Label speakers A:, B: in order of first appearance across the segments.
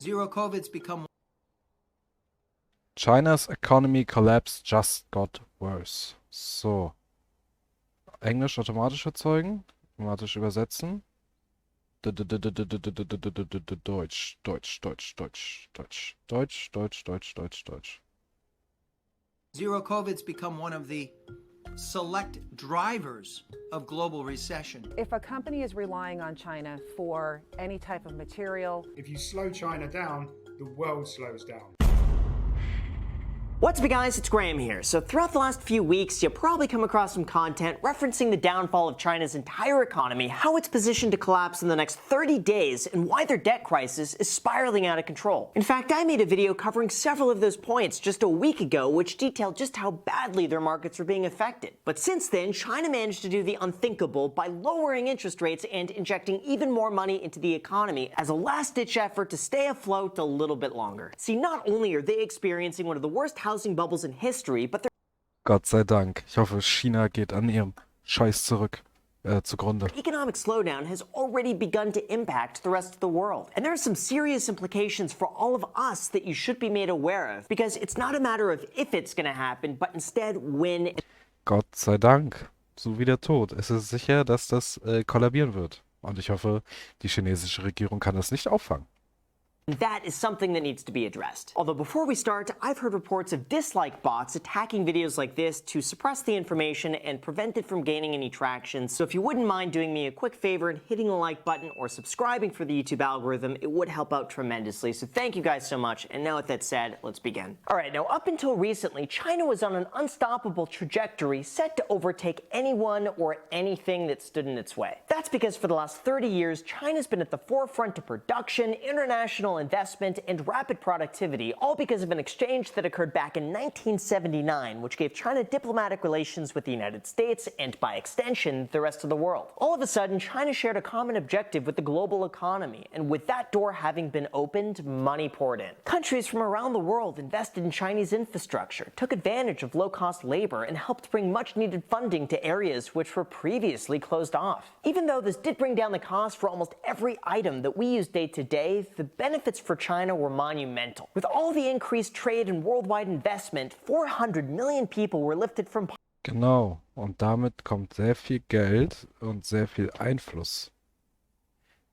A: Zero COVID's become
B: China's economy collapse just got worse. So. Englisch automatisch erzeugen. Automatisch übersetzen. Deutsch, Deutsch, Deutsch, Deutsch, Deutsch, Deutsch, Deutsch, Deutsch, Deutsch, Deutsch.
A: Zero COVID's become one of the select drivers of global recession.
C: If a company is relying on China for any type of material,
D: if you slow China down, the world slows down.
E: What's up guys, it's Graham here. So throughout the last few weeks, you'll probably come across some content referencing the downfall of China's entire economy, how it's positioned to collapse in the next 30 days, and why their debt crisis is spiraling out of control. In fact, I made a video covering several of those points just a week ago, which detailed just how badly their markets are being affected. But since then, China managed to do the unthinkable by lowering interest rates and injecting even more money into the economy as a last-ditch effort to stay afloat a little bit longer. See, not only are they experiencing one of the worst housing bubbles in history, but they're
B: Gott sei Dank. Ich hoffe, China geht an ihrem Scheiß zugrunde.
E: economic slowdown has already begun to impact the rest of the world. And there are some serious implications for all of us that you should be made aware of, because it's not a matter of if it's going to happen, but instead when.
B: Gott sei Dank. So wie der Tod. Es ist sicher, dass das kollabieren wird. Und ich hoffe, die chinesische Regierung kann das nicht auffangen.
E: That is something that needs to be addressed. Although before we start, I've heard reports of dislike bots attacking videos like this to suppress the information and prevent it from gaining any traction. So if you wouldn't mind doing me a quick favor and hitting the like button or subscribing for the YouTube algorithm, it would help out tremendously. So thank you guys so much. And now with that said, let's begin. All right, now up until recently, China was on an unstoppable trajectory set to overtake anyone or anything that stood in its way. That's because for the last 30 years, China's been at the forefront of production, international investment, and rapid productivity, all because of an exchange that occurred back in 1979, which gave China diplomatic relations with the United States and, by extension, the rest of the world. All of a sudden, China shared a common objective with the global economy, and with that door having been opened, money poured in. Countries from around the world invested in Chinese infrastructure, took advantage of low-cost labor, and helped bring much-needed funding to areas which were previously closed off. Even though this did bring down the cost for almost every item that we use day to day, the benefits for China were monumental. With all the increased trade and worldwide investment, 400 million people were lifted from poverty.
B: Genau. Und damit kommt sehr viel Geld und sehr viel Einfluss,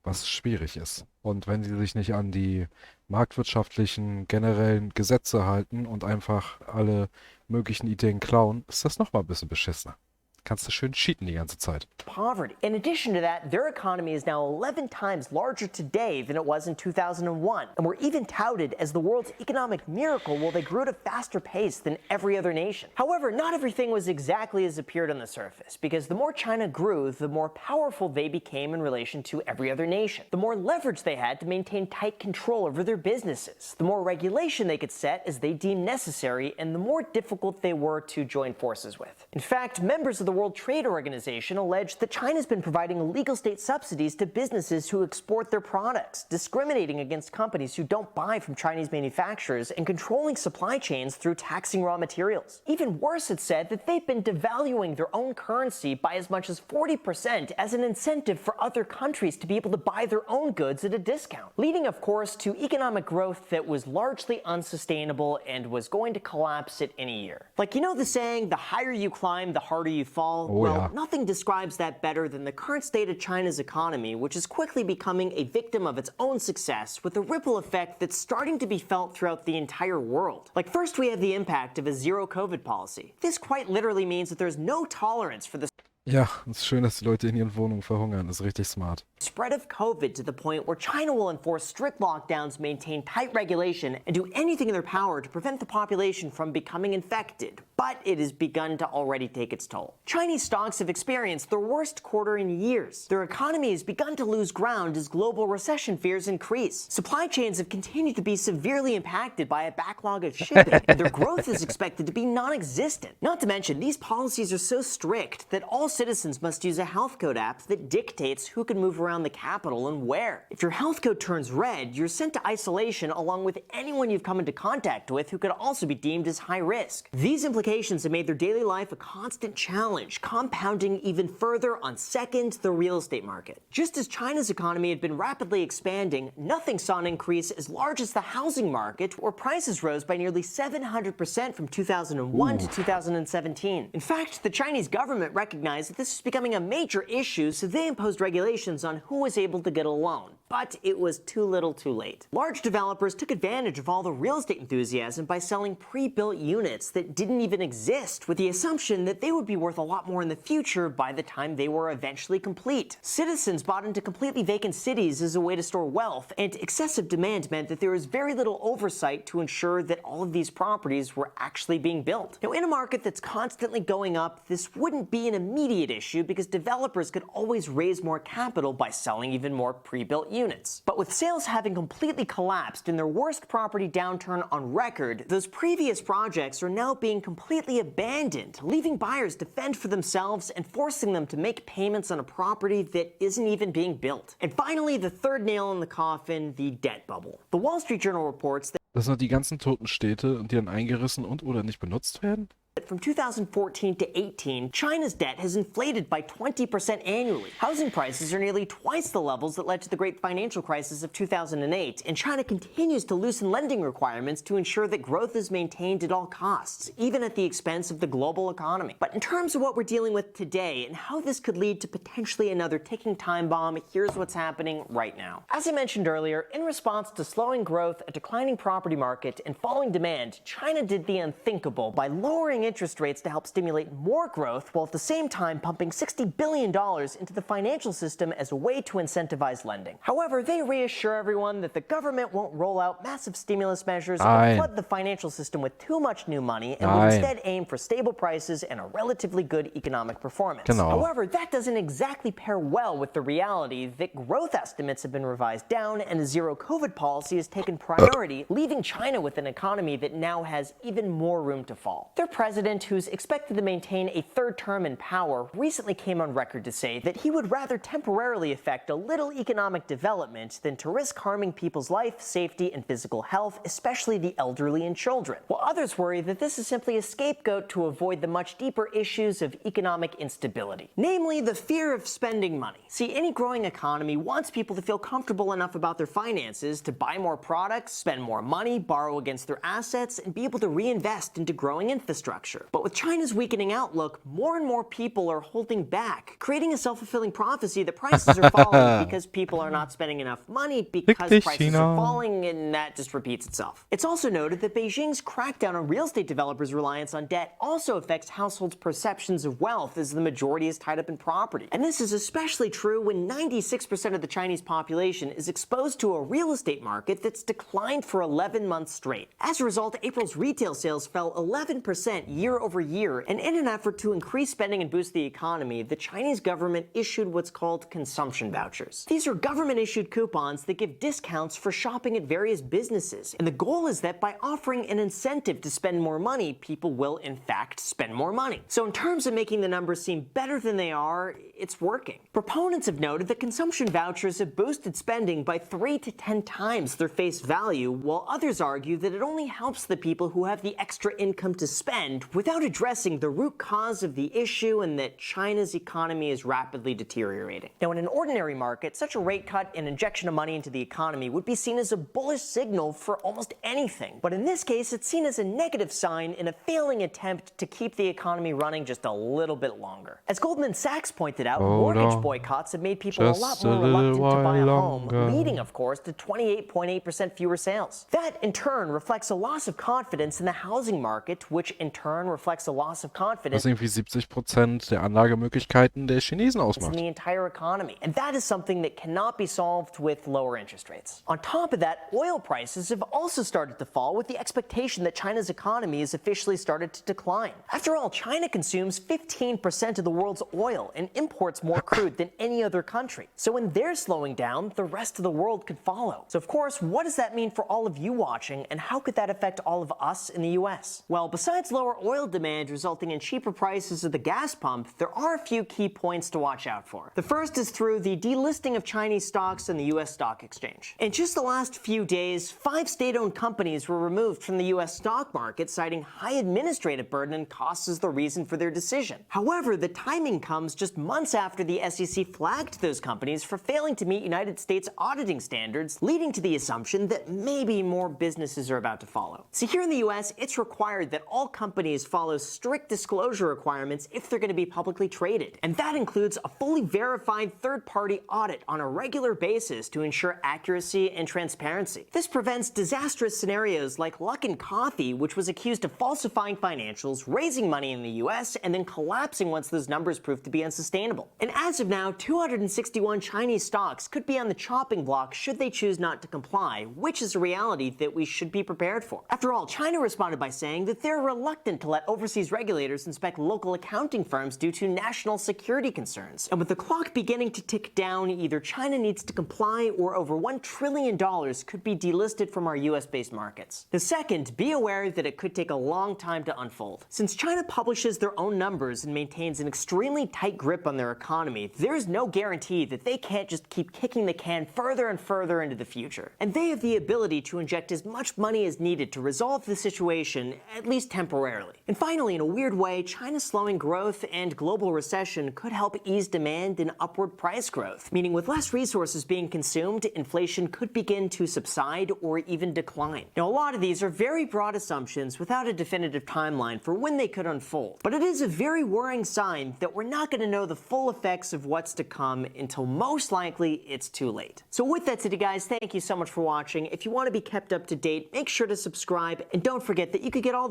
B: was schwierig ist. Und wenn sie sich nicht an die marktwirtschaftlichen generellen Gesetze halten und einfach alle möglichen Ideen klauen, ist das nochmal ein bisschen beschissener. Kannst du schön cheaten die ganze Zeit.
E: Poverty. In addition to that, their economy is now 11 times larger today than it was in 2001, and were even touted as the world's economic miracle while they grew at a faster pace than every other nation. However, not everything was exactly as appeared on the surface, because the more China grew, the more powerful they became in relation to every other nation. The more leverage they had to maintain tight control over their businesses, the more regulation they could set as they deemed necessary, and the more difficult they were to join forces with. In fact, members of the World Trade Organization alleged that China's been providing illegal state subsidies to businesses who export their products, discriminating against companies who don't buy from Chinese manufacturers, and controlling supply chains through taxing raw materials. Even worse, it said that they've been devaluing their own currency by as much as 40% as an incentive for other countries to be able to buy their own goods at a discount, leading, of course, to economic growth that was largely unsustainable and was going to collapse at any year. Like, you know the saying, the higher you climb, the harder you fall? Well, nothing describes that better than the current state of China's economy, which is quickly becoming a victim of its own success, with a ripple effect that's starting to be felt throughout the entire world. Like, first we have the impact of a zero COVID policy. This quite literally means that there's no tolerance for the
B: Ja, es ist schön, dass die Leute in ihren Wohnungen verhungern. Das ist richtig smart.
E: spread of COVID to the point where China will enforce strict lockdowns, maintain tight regulation, and do anything in their power to prevent the population from becoming infected. But it has begun to already take its toll. Chinese stocks have experienced their worst quarter in years. Their economy has begun to lose ground as global recession fears increase. Supply chains have continued to be severely impacted by a backlog of shipping, and their growth is expected to be non-existent. Not to mention, these policies are so strict that all citizens must use a health code app that dictates who can move around the capital and where. If your health code turns red, you're sent to isolation along with anyone you've come into contact with who could also be deemed as high risk. These implications implications have made their daily life a constant challenge, compounding even further on second, the real estate market. Just as China's economy had been rapidly expanding, nothing saw an increase as large as the housing market, where prices rose by nearly 700% from 2001 to 2017. In fact, the Chinese government recognized that this was becoming a major issue, so they imposed regulations on who was able to get a loan. But it was too little too late. Large developers took advantage of all the real estate enthusiasm by selling pre-built units that didn't even exist, with the assumption that they would be worth a lot more in the future by the time they were eventually complete. Citizens bought into completely vacant cities as a way to store wealth, and excessive demand meant that there was very little oversight to ensure that all of these properties were actually being built. Now, in a market that's constantly going up, this wouldn't be an immediate issue because developers could always raise more capital by selling even more pre-built units. But with sales having completely collapsed in their worst property downturn on record, those previous projects are now being completely abandoned, leaving buyers to fend for themselves and forcing them to make payments on a property that isn't even being built. And finally, the third nail in the coffin, the debt bubble. The Wall Street Journal reports that
B: Das sind die ganzen toten Städte, die dann eingerissen und oder nicht benutzt werden?
E: from 2014 to 18, China's debt has inflated by 20% annually. Housing prices are nearly twice the levels that led to the great financial crisis of 2008, and China continues to loosen lending requirements to ensure that growth is maintained at all costs, even at the expense of the global economy. But in terms of what we're dealing with today and how this could lead to potentially another ticking time bomb, here's what's happening right now. As I mentioned earlier, in response to slowing growth, a declining property market, and falling demand, China did the unthinkable by lowering interest rates to help stimulate more growth, while at the same time pumping $60 billion into the financial system as a way to incentivize lending. However, they reassure everyone that the government won't roll out massive stimulus measures or flood the financial system with too much new money, and will instead aim for stable prices and a relatively good economic performance. However, that doesn't exactly pair well with the reality that growth estimates have been revised down and a zero-COVID policy has taken priority, leaving China with an economy that now has even more room to fall. Their president, who's expected to maintain a third term in power, recently came on record to say that he would rather temporarily affect a little economic development than to risk harming people's life, safety, and physical health, especially the elderly and children. While others worry that this is simply a scapegoat to avoid the much deeper issues of economic instability, namely the fear of spending money. See, any growing economy wants people to feel comfortable enough about their finances to buy more products, spend more money, borrow against their assets, and be able to reinvest into growing infrastructure. But with China's weakening outlook, more and more people are holding back, creating a self-fulfilling prophecy that prices are falling because people are not spending enough money because prices are falling, and that just repeats itself. It's also noted that Beijing's crackdown on real estate developers' reliance on debt also affects households' perceptions of wealth, as the majority is tied up in property. And this is especially true when 96% of the Chinese population is exposed to a real estate market that's declined for 11 months straight. As a result, April's retail sales fell 11% year over year, and in an effort to increase spending and boost the economy, the Chinese government issued what's called consumption vouchers. These are government-issued coupons that give discounts for shopping at various businesses, and the goal is that by offering an incentive to spend more money, people will in fact spend more money. So in terms of making the numbers seem better than they are, it's working. Proponents have noted that consumption vouchers have boosted spending by 3 to 10 times their face value, while others argue that it only helps the people who have the extra income to spend, without addressing the root cause of the issue and that China's economy is rapidly deteriorating. Now, in an ordinary market, such a rate cut and injection of money into the economy would be seen as a bullish signal for almost anything. But in this case, it's seen as a negative sign in a failing attempt to keep the economy running just a little bit longer. As Goldman Sachs pointed out, mortgage boycotts have made people a lot more reluctant to buy a home, leading, of course, to 28.8% fewer sales. That, in turn, reflects a loss of confidence in the housing market, which in turn reflects a loss of confidence
B: Was irgendwie 70% der Anlagemöglichkeiten der Chinesen
E: in
B: ausmacht.
E: the entire economy. And that is something that cannot be solved with lower interest rates. On top of that, oil prices have also started to fall, with the expectation that China's economy has officially started to decline. After all, China consumes 15% of the world's oil and imports more crude than any other country. So when they're slowing down, the rest of the world could follow. So of course, what does that mean for all of you watching, and how could that affect all of us in the US? Well, besides lower oil demand resulting in cheaper prices at the gas pump, there are a few key points to watch out for. The first is through the delisting of Chinese stocks in the U.S. stock exchange. In just the last few days, 5 state-owned companies were removed from the U.S. stock market, citing high administrative burden and costs as the reason for their decision. However, the timing comes just months after the SEC flagged those companies for failing to meet United States auditing standards, leading to the assumption that maybe more businesses are about to follow. So here in the US, it's required that all companies follow strict disclosure requirements if they're going to be publicly traded. And that includes a fully verified third-party audit on a regular basis to ensure accuracy and transparency. This prevents disastrous scenarios like Luckin Coffee, which was accused of falsifying financials, raising money in the US, and then collapsing once those numbers proved to be unsustainable. And as of now, 261 Chinese stocks could be on the chopping block should they choose not to comply, which is a reality that we should be prepared for. After all, China responded by saying that they're reluctant to let overseas regulators inspect local accounting firms due to national security concerns. And with the clock beginning to tick down, either China needs to comply or over $1 trillion could be delisted from our US-based markets. The second, be aware that it could take a long time to unfold. Since China publishes their own numbers and maintains an extremely tight grip on their economy, there's no guarantee that they can't just keep kicking the can further and further into the future. And they have the ability to inject as much money as needed to resolve the situation, at least temporarily. And finally, in a weird way, China's slowing growth and global recession could help ease demand and upward price growth, meaning with less resources being consumed, inflation could begin to subside or even decline. Now, a lot of these are very broad assumptions without a definitive timeline for when they could unfold, but it is a very worrying sign that we're not going to know the full effects of what's to come until most likely it's too late. So with that said, guys, thank you so much for watching. If you want to be kept up to date, make sure to subscribe, and don't forget that you could get all the